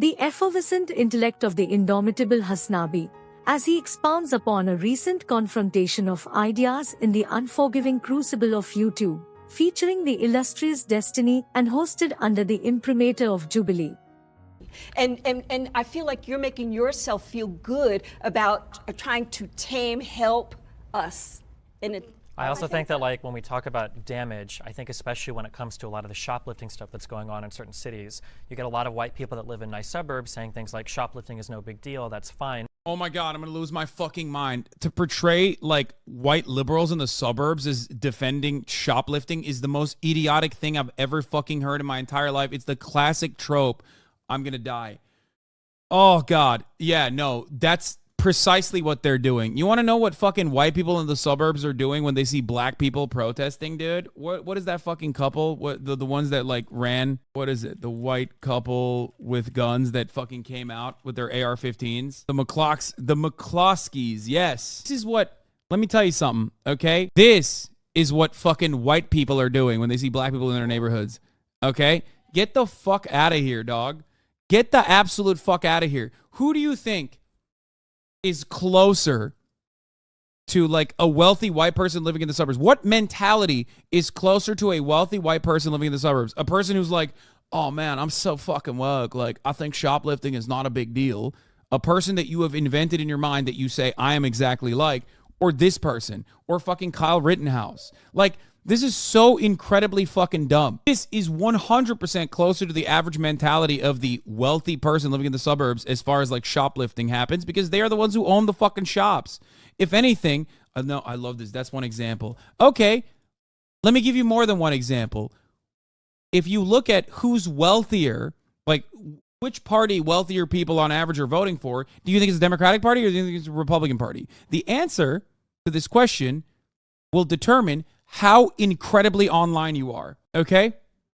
The effervescent intellect of the indomitable Hasanabi, as he expounds upon a recent confrontation of ideas in the unforgiving crucible of YouTube, featuring the illustrious Destiny and hosted under the imprimatur of Jubilee. And I feel like you're making yourself feel good about trying to tame, help us. I also think that, like, when we talk about damage, I think especially when it comes to a lot of the shoplifting stuff that's going on in certain cities, you get a lot of white people that live in nice suburbs saying things like shoplifting is no big deal, that's fine. Oh my God, I'm going to lose my fucking mind. To portray, like, white liberals in the suburbs as defending shoplifting is the most idiotic thing I've ever fucking heard in my entire life. It's the classic trope, I'm going to die. Oh God. Yeah, no, that's precisely what they're doing. You want to know what fucking white people in the suburbs are doing when they see black people protesting, dude? What is that fucking couple? What the ones that like ran? What is it? The white couple with guns that fucking came out with their AR-15s? The McCloskeys. Yes. This is what, let me tell you something, okay? This is what fucking white people are doing when they see black people in their neighborhoods. Okay? Get the fuck out of here, dog. Get the absolute fuck out of here. Who do you think is closer to like a wealthy white person living in the suburbs? What mentality is closer to a wealthy white person living in the suburbs? A person who's like, oh man, I'm so fucking woke. Like, I think shoplifting is not a big deal. A person that you have invented in your mind that you say, I am exactly like, or this person, or fucking Kyle Rittenhouse. Like, this is so incredibly fucking dumb. This is 100% closer to the average mentality of the wealthy person living in the suburbs as far as like shoplifting happens, because they are the ones who own the fucking shops. If anything, no, I love this. That's one example. Okay, let me give you more than one example. If you look at who's wealthier, like which party wealthier people on average are voting for, do you think it's the Democratic Party or do you think it's the Republican Party? The answer to this question will determine how incredibly online you are, okay?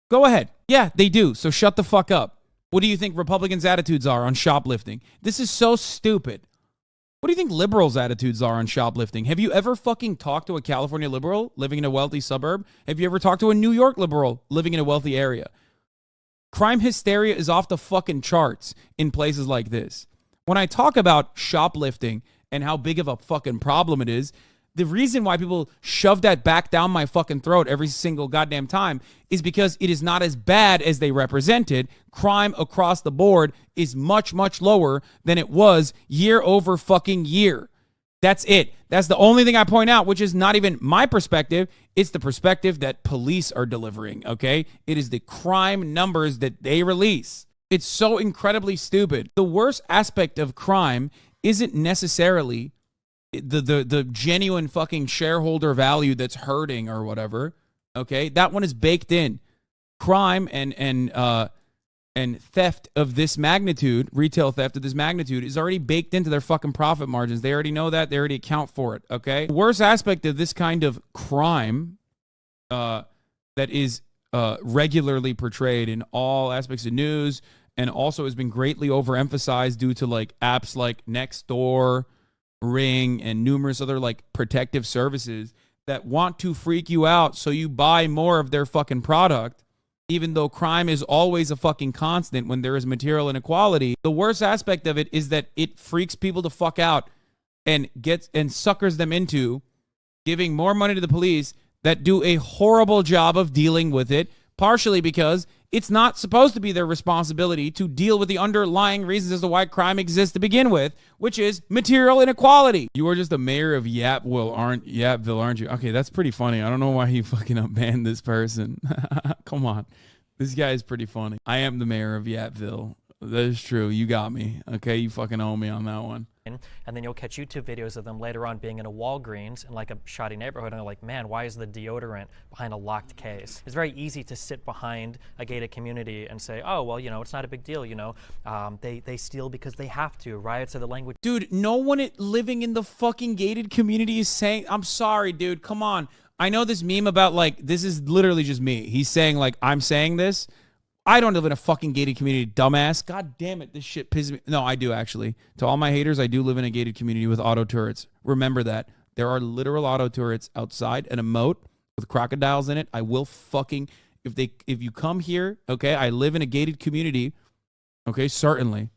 Go ahead. Yeah, they do, so shut the fuck up. What do you think Republicans' attitudes are on shoplifting? This is so stupid. What do you think liberals' attitudes are on shoplifting? Have you ever fucking talked to a California liberal living in a wealthy suburb? Have you ever talked to a New York liberal living in a wealthy area? Crime hysteria is off the fucking charts in places like this. When I talk about shoplifting and how big of a fucking problem it is, the reason why people shove that back down my fucking throat every single goddamn time is because it is not as bad as they represented. Crime across the board is much, much lower than it was year over fucking year. That's it. That's the only thing I point out, which is not even my perspective. It's the perspective that police are delivering, okay? It is the crime numbers that they release. It's so incredibly stupid. The worst aspect of crime isn't necessarily the genuine fucking shareholder value that's hurting or whatever, okay? That one is baked in. Crime and theft of this magnitude, retail theft of this magnitude, is already baked into their fucking profit margins. They already know that. They already account for it, okay? The worst aspect of this kind of crime that is regularly portrayed in all aspects of news and also has been greatly overemphasized due to like apps like Nextdoor, Ring, and numerous other like protective services that want to freak you out so you buy more of their fucking product, even though crime is always a fucking constant when there is material inequality. The worst aspect of it is that it freaks people the fuck out and suckers them into giving more money to the police that do a horrible job of dealing with it, partially because it's not supposed to be their responsibility to deal with the underlying reasons as to why crime exists to begin with, which is material inequality. You are just the mayor of Yapville, aren't you? Okay, that's pretty funny. I don't know why he fucking banned this person. Come on. This guy is pretty funny. I am the mayor of Yapville. That is true. You got me. Okay, you fucking owe me on that one. And then you'll catch YouTube videos of them later on being in a Walgreens in like a shoddy neighborhood, and they're like, man, why is the deodorant behind a locked case? It's very easy to sit behind a gated community and say, oh, well, you know, it's not a big deal, you know. They steal because they have to. Riots are the language. Dude, no one living in the fucking gated community is saying, I'm sorry, dude, come on. I know this meme about like, this is literally just me. He's saying like, I'm saying this. I don't live in a fucking gated community, dumbass. God damn it, this shit pisses me. No, I do actually. To all my haters, I do live in a gated community with auto turrets. Remember that. There are literal auto turrets outside and a moat with crocodiles in it. I will fucking, if you come here, okay, I live in a gated community Okay, certainly.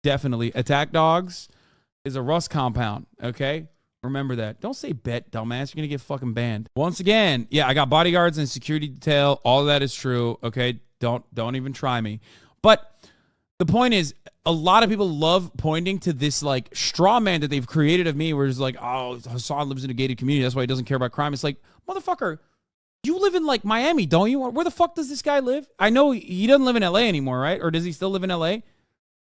Definitely. Attack dogs is a rust compound. Okay? Remember that. Don't say bet, dumbass. You're going to get fucking banned. Once again, yeah, I got bodyguards and security detail. All of that is true. Okay? Don't even try me. But the point is, a lot of people love pointing to this like straw man that they've created of me where it's like, oh, Hassan lives in a gated community. That's why he doesn't care about crime. It's like, motherfucker, you live in like Miami, don't you? Where the fuck does this guy live? I know he doesn't live in LA anymore, right? Or does he still live in LA?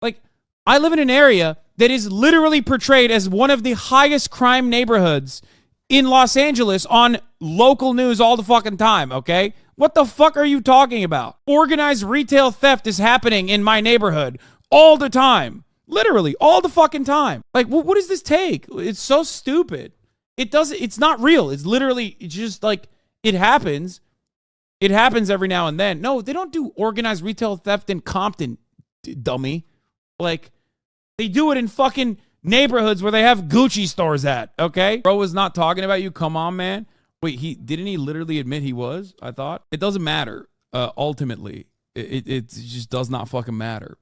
Like, I live in an area that is literally portrayed as one of the highest crime neighborhoods in Los Angeles on local news all the fucking time, okay? What the fuck are you talking about? Organized retail theft is happening in my neighborhood all the time. Literally, all the fucking time. Like, what does this take? It's so stupid. It's not real. It's literally, it's just like, it happens. It happens every now and then. No, they don't do organized retail theft in Compton, dummy. Like, they do it in fucking neighborhoods where they have Gucci stores at, okay? Bro was not talking about you. Come on, man. Wait, didn't he literally admit he was? I thought. It doesn't matter, ultimately. It just does not fucking matter.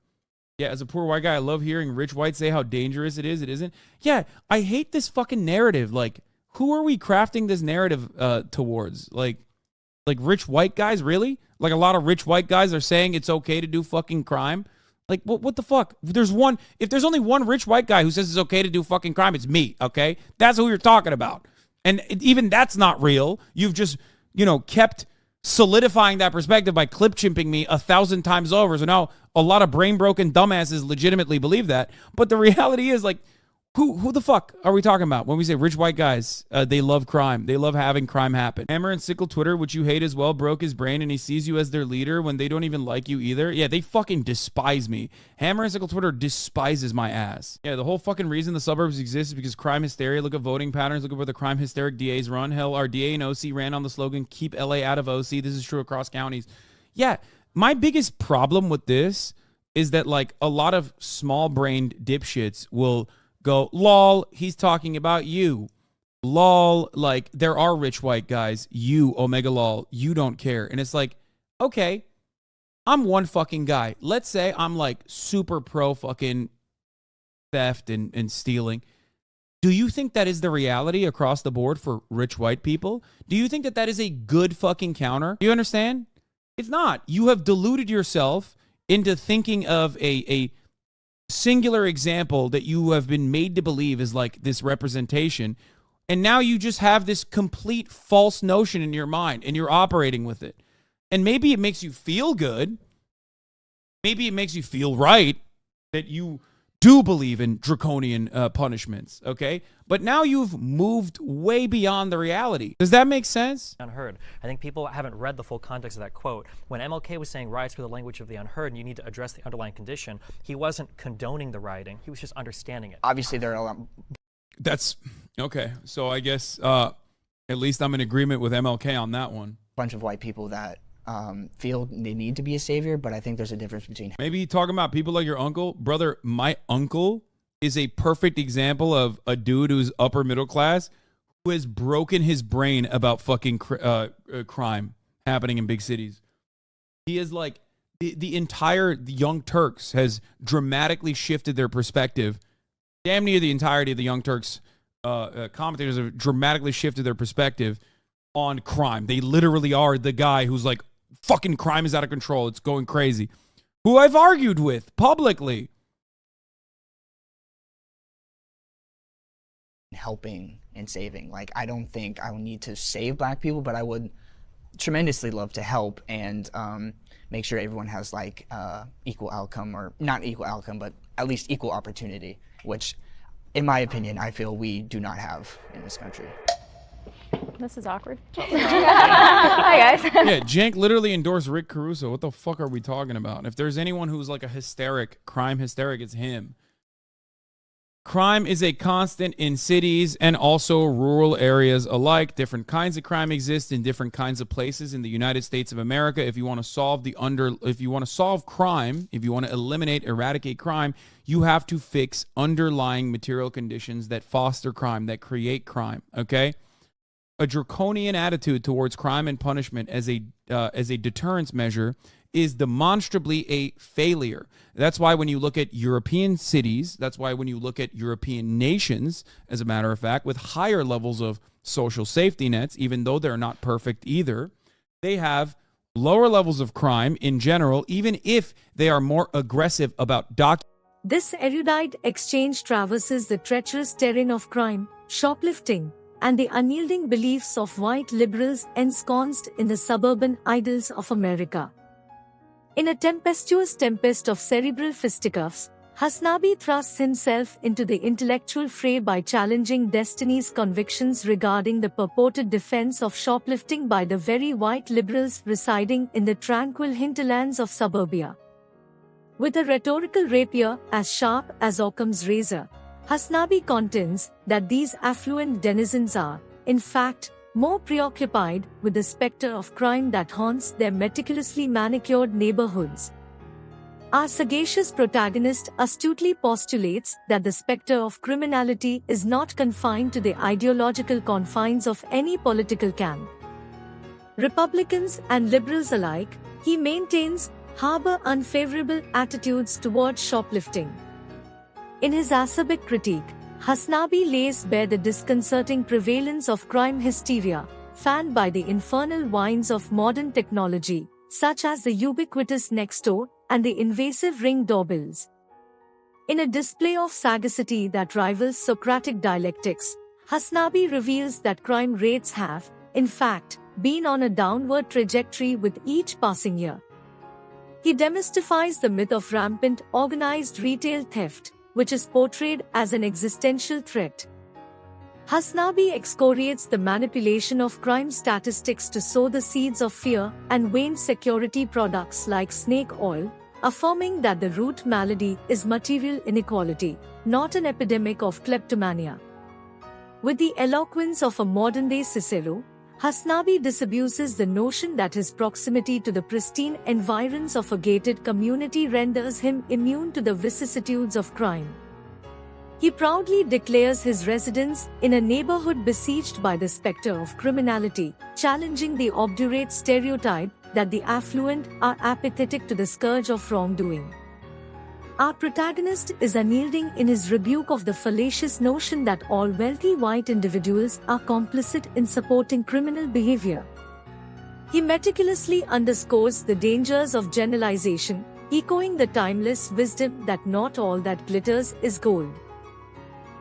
Yeah, as a poor white guy, I love hearing rich whites say how dangerous it is. It isn't. Yeah, I hate this fucking narrative. Like, who are we crafting this narrative towards? Like rich white guys, really? Like, a lot of rich white guys are saying it's okay to do fucking crime? Like, what the fuck? If there's only one rich white guy who says it's okay to do fucking crime, it's me, okay? That's who you're talking about. And even that's not real. You've just, kept solidifying that perspective by clip chimping me 1,000 times over. So now a lot of brain broken dumbasses legitimately believe that. But the reality is, like, who the fuck are we talking about when we say rich white guys? They love crime. They love having crime happen. Hammer and Sickle Twitter, which you hate as well, broke his brain and he sees you as their leader when they don't even like you either. Yeah, they fucking despise me. Hammer and Sickle Twitter despises my ass. Yeah, the whole fucking reason the suburbs exist is because crime hysteria. Look at voting patterns. Look at where the crime hysteric DAs run. Hell, our DA and OC ran on the slogan, keep LA out of OC. This is true across counties. Yeah, my biggest problem with this is that, like, a lot of small-brained dipshits will go, lol, he's talking about you. Lol, like, there are rich white guys. You, omega lol, you don't care. And it's like, okay, I'm one fucking guy. Let's say I'm, like, super pro fucking theft and stealing. Do you think that is the reality across the board for rich white people? Do you think that that is a good fucking counter? Do you understand? It's not. You have deluded yourself into thinking of a singular example that you have been made to believe is like this representation, and now you just have this complete false notion in your mind and you're operating with it. And maybe it makes you feel good, maybe it makes you feel right that you do believe in draconian punishments, okay? But now you've moved way beyond the reality. Does that make sense? Unheard. I think people haven't read the full context of that quote. When MLK was saying riots were the language of the unheard and you need to address the underlying condition, he wasn't condoning the rioting. He was just understanding it. Obviously, there are a lot. That's okay. So I guess at least I'm in agreement with MLK on that one. Bunch of white people that feel they need to be a savior, but I think there's a difference between. Maybe talking about people like your uncle. Brother, my uncle is a perfect example of a dude who's upper middle class who has broken his brain about fucking crime happening in big cities. He is like, the entire Young Turks has dramatically shifted their perspective. Damn near the entirety of the Young Turks commentators have dramatically shifted their perspective on crime. They literally are the guy who's like, fucking crime is out of control. It's going crazy. Who I've argued with publicly. Helping and saving. Like, I don't think I will need to save black people, but I would tremendously love to help and make sure everyone has like equal outcome, or not equal outcome, but at least equal opportunity, which in my opinion, I feel we do not have in this country. This is awkward. Hi, guys. Yeah, Jank literally endorsed Rick Caruso. What the fuck are we talking about? If there's anyone who's like a hysteric, crime hysteric, it's him. Crime is a constant in cities and also rural areas alike. Different kinds of crime exist in different kinds of places in the United States of America. If you want to solve crime, if you want to eradicate crime, you have to fix underlying material conditions that foster crime, that create crime, okay? A draconian attitude towards crime and punishment as a deterrence measure is demonstrably a failure. That's why when you look at European cities, that's why when you look at European nations, as a matter of fact, with higher levels of social safety nets, even though they're not perfect either, they have lower levels of crime in general, even if they are more aggressive about This erudite exchange traverses the treacherous terrain of crime, shoplifting, and the unyielding beliefs of white liberals ensconced in the suburban idols of America. In a tempestuous tempest of cerebral fisticuffs, Hasanabi thrusts himself into the intellectual fray by challenging destiny's convictions regarding the purported defense of shoplifting by the very white liberals residing in the tranquil hinterlands of suburbia. With a rhetorical rapier as sharp as Occam's razor, Hasanabi contends that these affluent denizens are, in fact, more preoccupied with the specter of crime that haunts their meticulously manicured neighborhoods. Our sagacious protagonist astutely postulates that the specter of criminality is not confined to the ideological confines of any political camp. Republicans and liberals alike, he maintains, harbor unfavorable attitudes towards shoplifting. In his acerbic critique, Hasanabi lays bare the disconcerting prevalence of crime hysteria, fanned by the infernal winds of modern technology, such as the ubiquitous Nextdoor and the invasive ring doorbells. In a display of sagacity that rivals Socratic dialectics, Hasanabi reveals that crime rates have, in fact, been on a downward trajectory with each passing year. He demystifies the myth of rampant organized retail theft, which is portrayed as an existential threat. Hasanabi excoriates the manipulation of crime statistics to sow the seeds of fear and wane security products like snake oil, affirming that the root malady is material inequality, not an epidemic of kleptomania. With the eloquence of a modern-day Cicero, Hasanabi disabuses the notion that his proximity to the pristine environs of a gated community renders him immune to the vicissitudes of crime. He proudly declares his residence in a neighborhood besieged by the specter of criminality, challenging the obdurate stereotype that the affluent are apathetic to the scourge of wrongdoing. Our protagonist is unyielding in his rebuke of the fallacious notion that all wealthy white individuals are complicit in supporting criminal behavior. He meticulously underscores the dangers of generalization, echoing the timeless wisdom that not all that glitters is gold.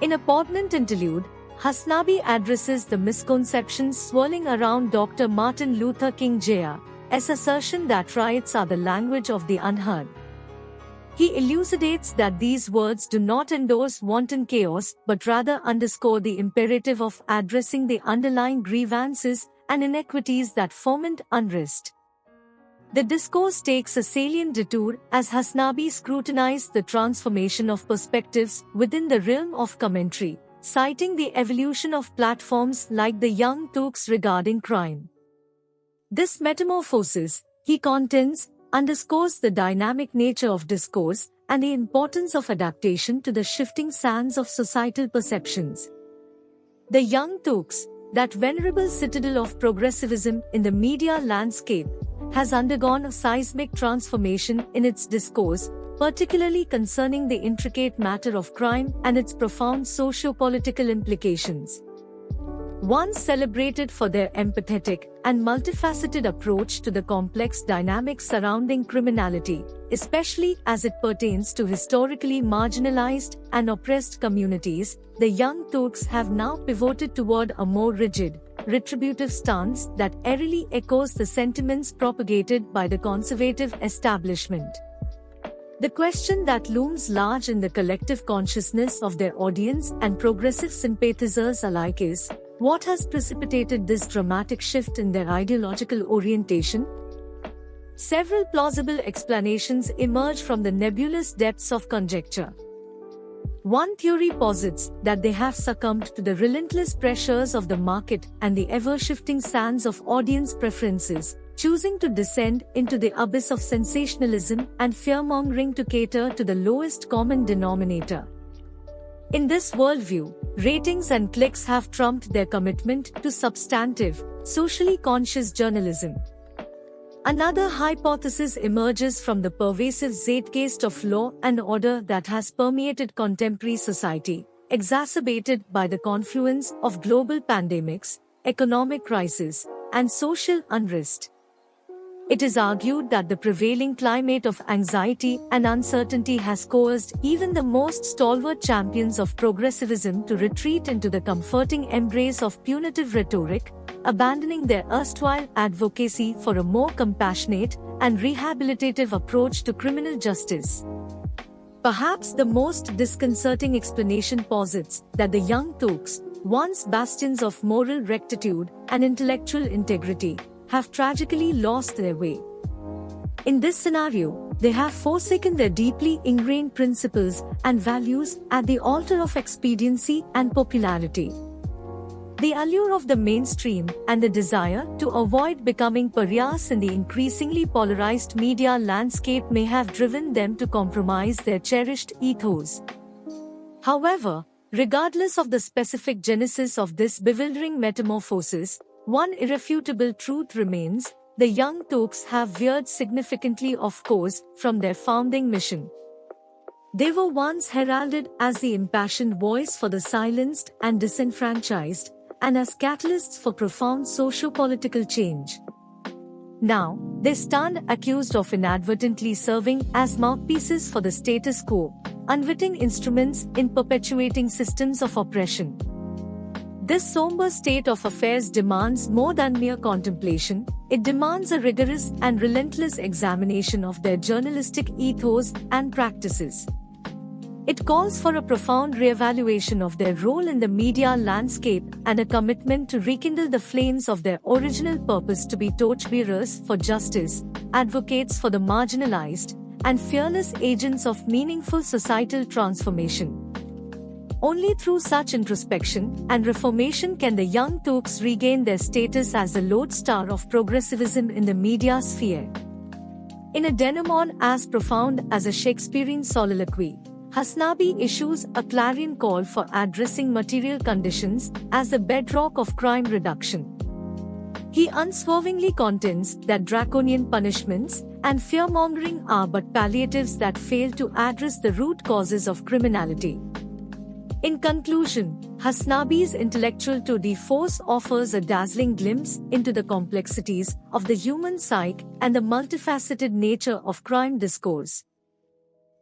In a poignant interlude, Hasanabi addresses the misconceptions swirling around Dr. Martin Luther King Jr.'s assertion that riots are the language of the unheard. He elucidates that these words do not endorse wanton chaos but rather underscore the imperative of addressing the underlying grievances and inequities that foment unrest. The discourse takes a salient detour as Hasanabi scrutinizes the transformation of perspectives within the realm of commentary, citing the evolution of platforms like the Young Turks regarding crime. This metamorphosis, he contends, underscores the dynamic nature of discourse and the importance of adaptation to the shifting sands of societal perceptions. The Young Turks, that venerable citadel of progressivism in the media landscape, has undergone a seismic transformation in its discourse, particularly concerning the intricate matter of crime and its profound socio-political implications. Once celebrated for their empathetic and multifaceted approach to the complex dynamics surrounding criminality, especially as it pertains to historically marginalized and oppressed communities, the Young Turks have now pivoted toward a more rigid, retributive stance that eerily echoes the sentiments propagated by the conservative establishment. The question that looms large in the collective consciousness of their audience and progressive sympathizers alike is, what has precipitated this dramatic shift in their ideological orientation? Several plausible explanations emerge from the nebulous depths of conjecture. One theory posits that they have succumbed to the relentless pressures of the market and the ever-shifting sands of audience preferences, choosing to descend into the abyss of sensationalism and fear-mongering to cater to the lowest common denominator. In this worldview, ratings and clicks have trumped their commitment to substantive, socially conscious journalism. Another hypothesis emerges from the pervasive zeitgeist of law and order that has permeated contemporary society, exacerbated by the confluence of global pandemics, economic crisis, and social unrest. It is argued that the prevailing climate of anxiety and uncertainty has coerced even the most stalwart champions of progressivism to retreat into the comforting embrace of punitive rhetoric, abandoning their erstwhile advocacy for a more compassionate and rehabilitative approach to criminal justice. Perhaps the most disconcerting explanation posits that the young Turks, once bastions of moral rectitude and intellectual integrity, have tragically lost their way. In this scenario, they have forsaken their deeply ingrained principles and values at the altar of expediency and popularity. The allure of the mainstream and the desire to avoid becoming pariahs in the increasingly polarized media landscape may have driven them to compromise their cherished ethos. However, regardless of the specific genesis of this bewildering metamorphosis, one irrefutable truth remains: the young Turks have veered significantly off course from their founding mission. They were once heralded as the impassioned voice for the silenced and disenfranchised, and as catalysts for profound socio-political change. Now, they stand accused of inadvertently serving as mouthpieces for the status quo, unwitting instruments in perpetuating systems of oppression. This somber state of affairs demands more than mere contemplation. It demands a rigorous and relentless examination of their journalistic ethos and practices. It calls for a profound reevaluation of their role in the media landscape and a commitment to rekindle the flames of their original purpose to be torchbearers for justice, advocates for the marginalized, and fearless agents of meaningful societal transformation. Only through such introspection and reformation can the young Turks regain their status as the lodestar of progressivism in the media sphere. In a denouement as profound as a Shakespearean soliloquy, Hasanabi issues a clarion call for addressing material conditions as the bedrock of crime reduction. He unswervingly contends that draconian punishments and fear-mongering are but palliatives that fail to address the root causes of criminality. In conclusion, Hasanabi's intellectual tour de force offers a dazzling glimpse into the complexities of the human psyche and the multifaceted nature of crime discourse.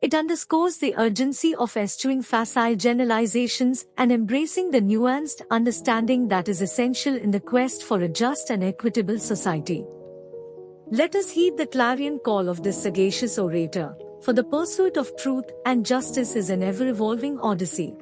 It underscores the urgency of eschewing facile generalizations and embracing the nuanced understanding that is essential in the quest for a just and equitable society. Let us heed the clarion call of this sagacious orator, for the pursuit of truth and justice is an ever-evolving odyssey.